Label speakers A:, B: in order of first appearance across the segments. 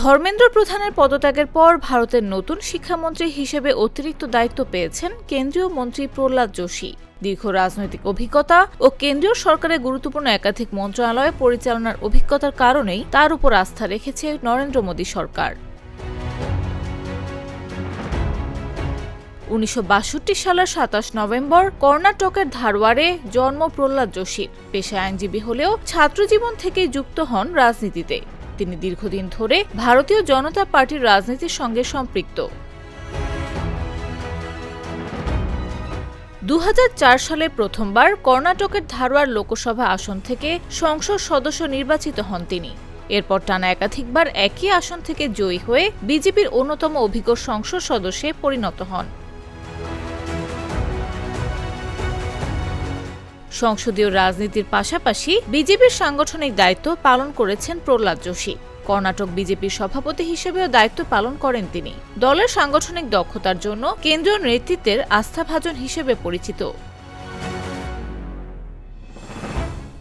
A: ধর্মেন্দ্র প্রধানের পদত্যাগের পর ভারতের নতুন শিক্ষামন্ত্রী হিসেবে অতিরিক্ত দায়িত্ব পেয়েছেন কেন্দ্রীয় মন্ত্রী প্রহ্লাদ যোশী। দীর্ঘ রাজনৈতিক অভিজ্ঞতা ও কেন্দ্রীয় সরকারের গুরুত্বপূর্ণ একাধিক মন্ত্রণালয় পরিচালনার অভিজ্ঞতার কারণেই তার উপর আস্থা রেখেছে নরেন্দ্র মোদী সরকার। 1962 সালের 27 নভেম্বর কর্ণাটকের ধারওয়াড়ে জন্ম প্রহ্লাদ যোশীর। পেশায় আইনজীবী হলেও ছাত্রজীবন থেকেই যুক্ত হন রাজনীতিতে। তিনি দীর্ঘদিন ধরে ভারতীয় জনতা পার্টির রাজনীতির সঙ্গে সম্পৃক্ত। 2004 সালে প্রথমবার কর্ণাটকের ধারওয়াড় লোকসভা আসন থেকে সংসদ সদস্য নির্বাচিত হন তিনি। এরপর টানা একাধিকবার একই আসন থেকে জয়ী হয়ে বিজেপির অন্যতম অভিজ্ঞ সংসদ সদস্যে পরিণত হন। সংসদীয় রাজনীতির পাশাপাশি বিজেপির সাংগঠনিক দায়িত্ব পালন করেছেন প্রহ্লাদ যোশী। কর্ণাটক বিজেপির সভাপতি হিসেবেও দায়িত্ব পালন করেন তিনি। দলের সাংগঠনিক দক্ষতার জন্য কেন্দ্রীয় নেতৃত্বের আস্থাভাজন হিসেবে পরিচিত।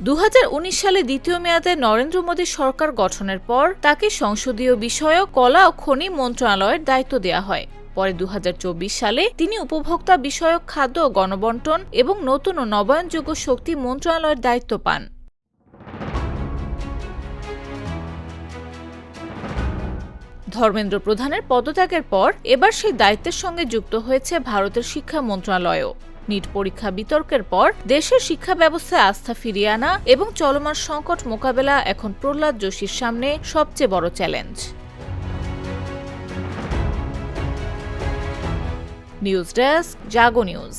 A: 2019 সালে দ্বিতীয় মেয়াদে নরেন্দ্র মোদী সরকার গঠনের পর তাকে সংসদীয় বিষয়ক, কলা ও খনি মন্ত্রণালয়ের দায়িত্ব দেওয়া হয়। পরে 2024 সালে তিনি উপভোক্তা বিষয়ক, খাদ্য ও গণবণ্টন এবং নতুন ও নবায়নযোগ্য শক্তি মন্ত্রণালয়ের দায়িত্ব পান। ধর্মেন্দ্র প্রধানের পদত্যাগের পর এবার সেই দায়িত্বের সঙ্গে যুক্ত হয়েছে ভারতের শিক্ষা মন্ত্রণালয়ও। নিট পরীক্ষা বিতর্কের পর দেশের শিক্ষা ব্যবস্থায় আস্থা ফিরিয়ে আনা এবং চলমান সংকট মোকাবেলা এখন প্রহ্লাদ যোশীর সামনে সবচেয়ে বড় চ্যালেঞ্জ। নিউজ ডেস্ক, জাগো নিউজ।